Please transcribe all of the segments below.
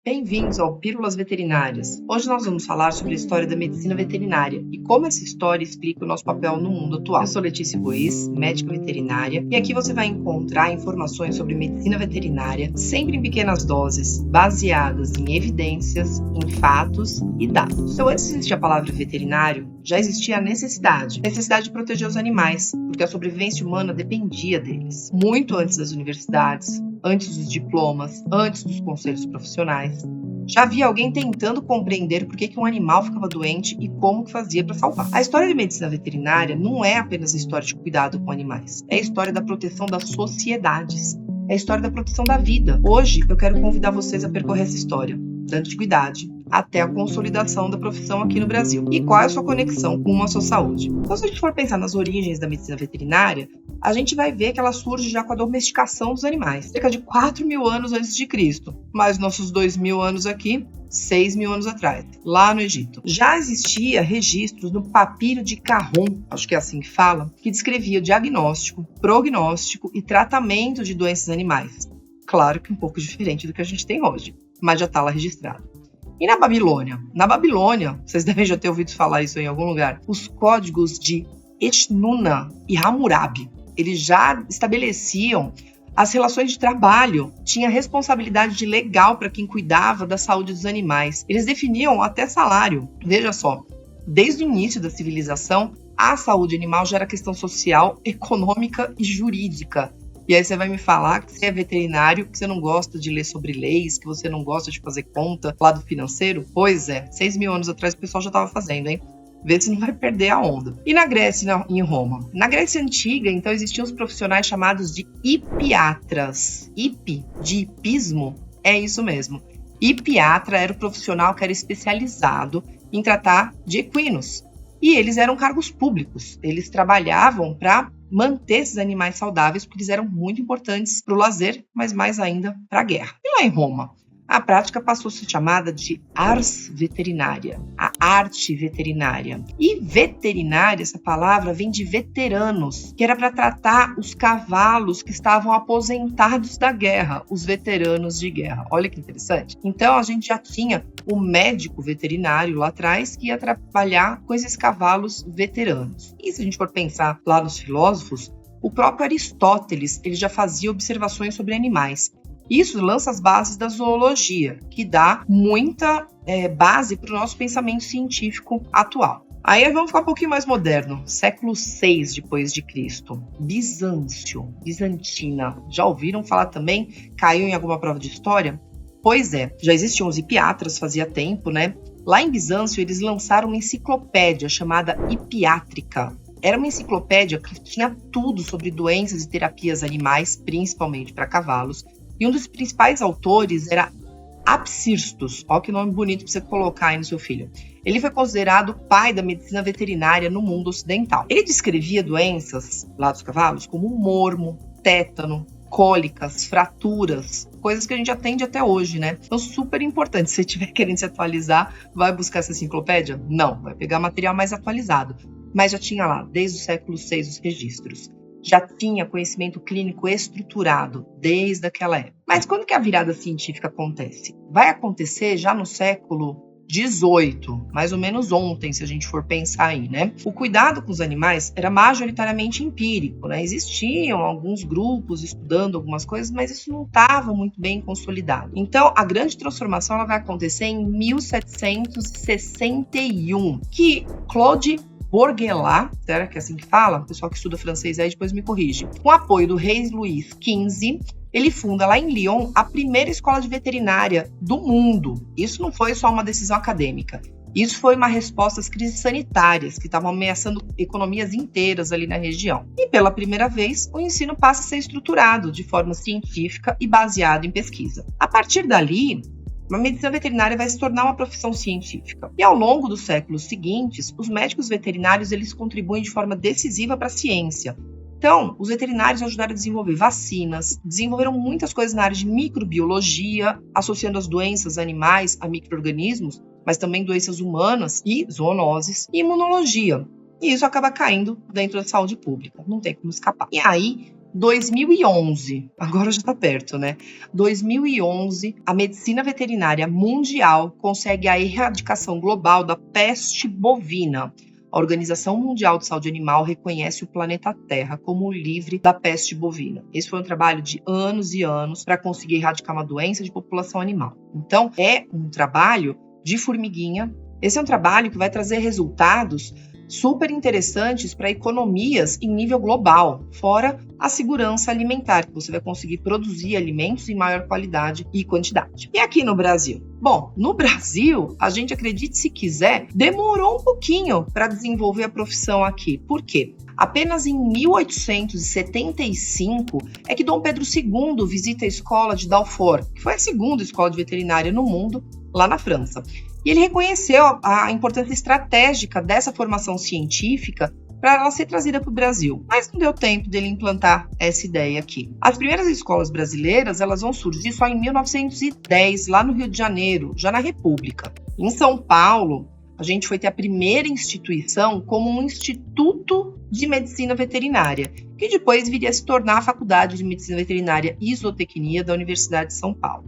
Bem-vindos ao Pílulas Veterinárias. Hoje nós vamos falar sobre a história da medicina veterinária e como essa história explica o nosso papel no mundo atual. Eu sou Letícia Bois, médica veterinária, e aqui você vai encontrar informações sobre medicina veterinária, sempre em pequenas doses, baseadas em evidências, em fatos e dados. Então, antes de existir a palavra veterinário, já existia a necessidade de proteger os animais, porque a sobrevivência humana dependia deles. Muito antes das universidades, antes dos diplomas, antes dos conselhos profissionais, já havia alguém tentando compreender por que um animal ficava doente e como que fazia para salvar. A história de medicina veterinária não é apenas a história de cuidado com animais, é a história da proteção das sociedades, é a história da proteção da vida. Hoje eu quero convidar vocês a percorrer essa história, da antiguidade até a consolidação da profissão aqui no Brasil. E qual é a sua conexão com a sua saúde? Então, se a gente for pensar nas origens da medicina veterinária, a gente vai ver que ela surge já com a domesticação dos animais, cerca de 4.000 anos antes de Cristo, mais nossos 2.000 anos aqui, 6.000 anos atrás, lá no Egito. Já existia registros no papiro de Carron, acho que é assim que fala, que descrevia o diagnóstico, prognóstico e tratamento de doenças animais. Claro que um pouco diferente do que a gente tem hoje, mas já está lá registrado. E na Babilônia? Na Babilônia, vocês devem já ter ouvido falar isso em algum lugar, os códigos de Eshnunna e Hammurabi, eles já estabeleciam as relações de trabalho, tinha responsabilidade legal para quem cuidava da saúde dos animais. Eles definiam até salário. Veja só, desde o início da civilização, a saúde animal já era questão social, econômica e jurídica. E aí você vai me falar que você é veterinário, que você não gosta de ler sobre leis, que você não gosta de fazer conta, lado financeiro? Pois é, 6.000 anos atrás o pessoal já estava fazendo, hein? Vê se não vai perder a onda. E na Grécia e em Roma? Na Grécia Antiga, então, existiam os profissionais chamados de hipiatras. Hipi, de hipismo, é isso mesmo. Hipiatra era o profissional que era especializado em tratar de equinos. E eles eram cargos públicos. Eles trabalhavam para manter esses animais saudáveis, porque eles eram muito importantes para o lazer, mas mais ainda para a guerra. E lá em Roma? A prática passou a ser chamada de ars veterinária, a arte veterinária. E veterinária, essa palavra, vem de veteranos, que era para tratar os cavalos que estavam aposentados da guerra, os veteranos de guerra. Olha que interessante. Então, a gente já tinha o médico veterinário lá atrás que ia trabalhar com esses cavalos veteranos. E se a gente for pensar lá nos filósofos, o próprio Aristóteles ele já fazia observações sobre animais. Isso lança as bases da zoologia, que dá muita base para o nosso pensamento científico atual. Aí vamos ficar um pouquinho mais moderno, século VI depois de Cristo. Bizâncio, Bizantina. Já ouviram falar também? Caiu em alguma prova de história? Pois é, já existiam os hipiatras fazia tempo, né? Lá em Bizâncio eles lançaram uma enciclopédia chamada Hipiátrica. Era uma enciclopédia que tinha tudo sobre doenças e terapias animais, principalmente para cavalos. E um dos principais autores era Apsirstos. Olha que nome bonito para você colocar aí no seu filho. Ele foi considerado o pai da medicina veterinária no mundo ocidental. Ele descrevia doenças lá dos cavalos como mormo, tétano, cólicas, fraturas, coisas que a gente atende até hoje, né? Então, super importante. Se você estiver querendo se atualizar, vai buscar essa enciclopédia? Não, vai pegar material mais atualizado. Mas já tinha lá, desde o século VI, os registros. Já tinha conhecimento clínico estruturado desde aquela época. Mas quando que a virada científica acontece? Vai acontecer já no século XVIII, mais ou menos ontem, se a gente for pensar aí, né? O cuidado com os animais era majoritariamente empírico, né? Existiam alguns grupos estudando algumas coisas, mas isso não estava muito bem consolidado. Então, a grande transformação ela vai acontecer em 1761, que Claude Bourgelat, será que é assim que fala? O pessoal que estuda francês aí depois me corrige. Com o apoio do rei Luís XV, ele funda lá em Lyon a primeira escola de veterinária do mundo. Isso não foi só uma decisão acadêmica. Isso foi uma resposta às crises sanitárias que estavam ameaçando economias inteiras ali na região. E pela primeira vez, o ensino passa a ser estruturado de forma científica e baseado em pesquisa. A partir dali, a medicina veterinária vai se tornar uma profissão científica. E ao longo dos séculos seguintes, os médicos veterinários eles contribuem de forma decisiva para a ciência. Então, os veterinários ajudaram a desenvolver vacinas, desenvolveram muitas coisas na área de microbiologia, associando as doenças animais a micro-organismos, mas também doenças humanas e zoonoses, e imunologia. E isso acaba caindo dentro da saúde pública, não tem como escapar. E aí, 2011, agora já está perto, né? 2011, a medicina veterinária mundial consegue a erradicação global da peste bovina. A Organização Mundial de Saúde Animal reconhece o planeta Terra como livre da peste bovina. Esse foi um trabalho de anos e anos para conseguir erradicar uma doença de população animal. Então, é um trabalho de formiguinha. Esse é um trabalho que vai trazer resultados super interessantes para economias em nível global, fora a segurança alimentar, que você vai conseguir produzir alimentos em maior qualidade e quantidade. E aqui no Brasil? Bom, no Brasil, a gente, acredite se quiser, demorou um pouquinho para desenvolver a profissão aqui. Por quê? Apenas em 1875 é que Dom Pedro II visita a escola de Dalfort, que foi a segunda escola de veterinária no mundo, lá na França. E ele reconheceu a importância estratégica dessa formação científica para ela ser trazida para o Brasil. Mas não deu tempo dele implantar essa ideia aqui. As primeiras escolas brasileiras elas vão surgir só em 1910, lá no Rio de Janeiro, já na República. Em São Paulo, a gente foi ter a primeira instituição como um instituto de medicina veterinária, que depois viria a se tornar a Faculdade de Medicina Veterinária e Zootecnia da Universidade de São Paulo.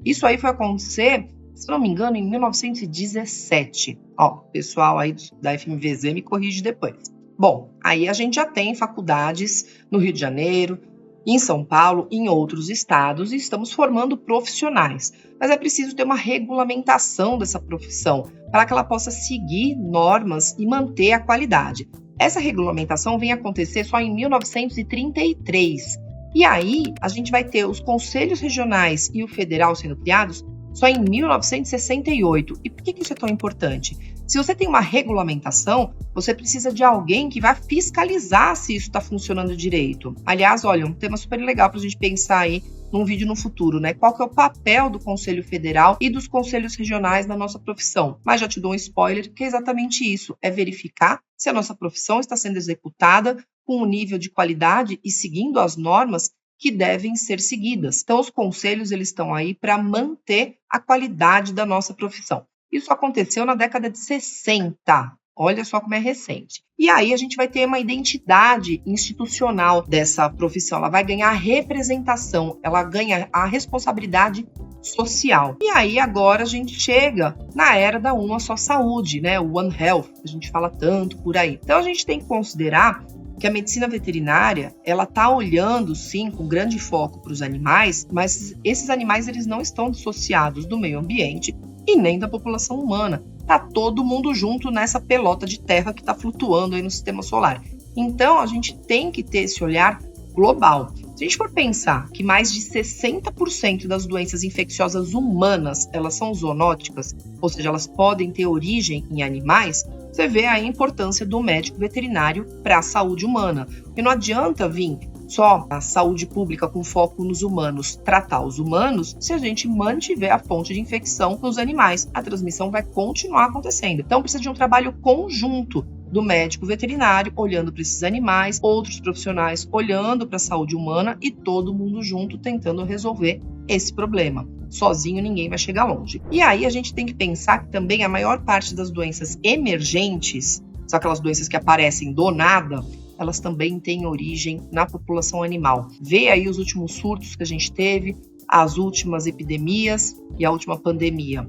Isso aí foi acontecer, se não me engano, em 1917. Ó, o pessoal aí da FMVZ me corrige depois. Bom, aí a gente já tem faculdades no Rio de Janeiro, em São Paulo, em outros estados, e estamos formando profissionais. Mas é preciso ter uma regulamentação dessa profissão para que ela possa seguir normas e manter a qualidade. Essa regulamentação vem acontecer só em 1933. E aí a gente vai ter os conselhos regionais e o federal sendo criados só em 1968. E por que isso é tão importante? Se você tem uma regulamentação, você precisa de alguém que vai fiscalizar se isso está funcionando direito. Aliás, olha, um tema super legal para a gente pensar aí num vídeo no futuro, né? Qual que é o papel do Conselho Federal e dos conselhos regionais na nossa profissão? Mas já te dou um spoiler, que é exatamente isso, é verificar se a nossa profissão está sendo executada com um nível de qualidade e seguindo as normas que devem ser seguidas. Então, os conselhos eles estão aí para manter a qualidade da nossa profissão. Isso aconteceu na década de 60. Olha só como é recente. E aí a gente vai ter uma identidade institucional dessa profissão. Ela vai ganhar representação, ela ganha a responsabilidade social. E aí agora a gente chega na era da Uma Só Saúde, né? O One Health, que a gente fala tanto por aí. Então a gente tem que considerar que a medicina veterinária, ela está olhando, sim, com grande foco para os animais, mas esses animais eles não estão dissociados do meio ambiente e nem da população humana. Tá todo mundo junto nessa pelota de terra que está flutuando aí no sistema solar. Então, a gente tem que ter esse olhar global. Se a gente for pensar que mais de 60% das doenças infecciosas humanas, elas são zoonóticas, ou seja, elas podem ter origem em animais, você vê a importância do médico veterinário para a saúde humana. E não adianta vir só a saúde pública com foco nos humanos, tratar os humanos, se a gente mantiver a fonte de infecção nos animais. A transmissão vai continuar acontecendo. Então precisa de um trabalho conjunto do médico veterinário, olhando para esses animais, outros profissionais olhando para a saúde humana e todo mundo junto tentando resolver esse problema. Sozinho ninguém vai chegar longe. E aí a gente tem que pensar que também a maior parte das doenças emergentes, são aquelas doenças que aparecem do nada, elas também têm origem na população animal. Vê aí os últimos surtos que a gente teve, as últimas epidemias e a última pandemia.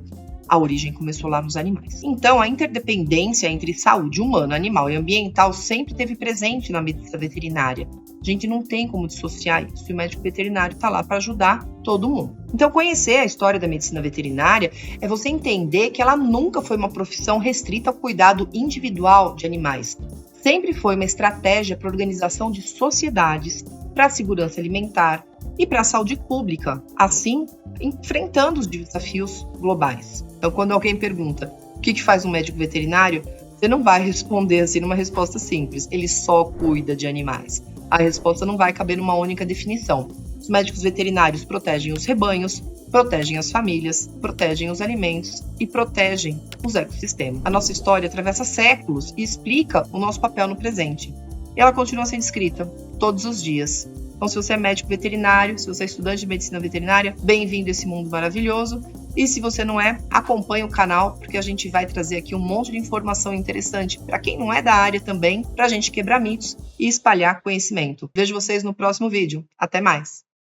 A origem começou lá nos animais. Então, a interdependência entre saúde humana, animal e ambiental sempre esteve presente na medicina veterinária. A gente não tem como dissociar isso, e o médico veterinário está lá para ajudar todo mundo. Então, conhecer a história da medicina veterinária é você entender que ela nunca foi uma profissão restrita ao cuidado individual de animais. Sempre foi uma estratégia para a organização de sociedades, para a segurança alimentar e para a saúde pública, assim, enfrentando os desafios globais. Então, quando alguém pergunta o que faz um médico veterinário, você não vai responder assim numa resposta simples. Ele só cuida de animais. A resposta não vai caber numa única definição. Os médicos veterinários protegem os rebanhos, protegem as famílias, protegem os alimentos e protegem os ecossistemas. A nossa história atravessa séculos e explica o nosso papel no presente. E ela continua sendo escrita todos os dias. Então, se você é médico veterinário, se você é estudante de medicina veterinária, bem-vindo a esse mundo maravilhoso. E se você não é, acompanhe o canal, porque a gente vai trazer aqui um monte de informação interessante para quem não é da área também, para a gente quebrar mitos e espalhar conhecimento. Vejo vocês no próximo vídeo. Até mais!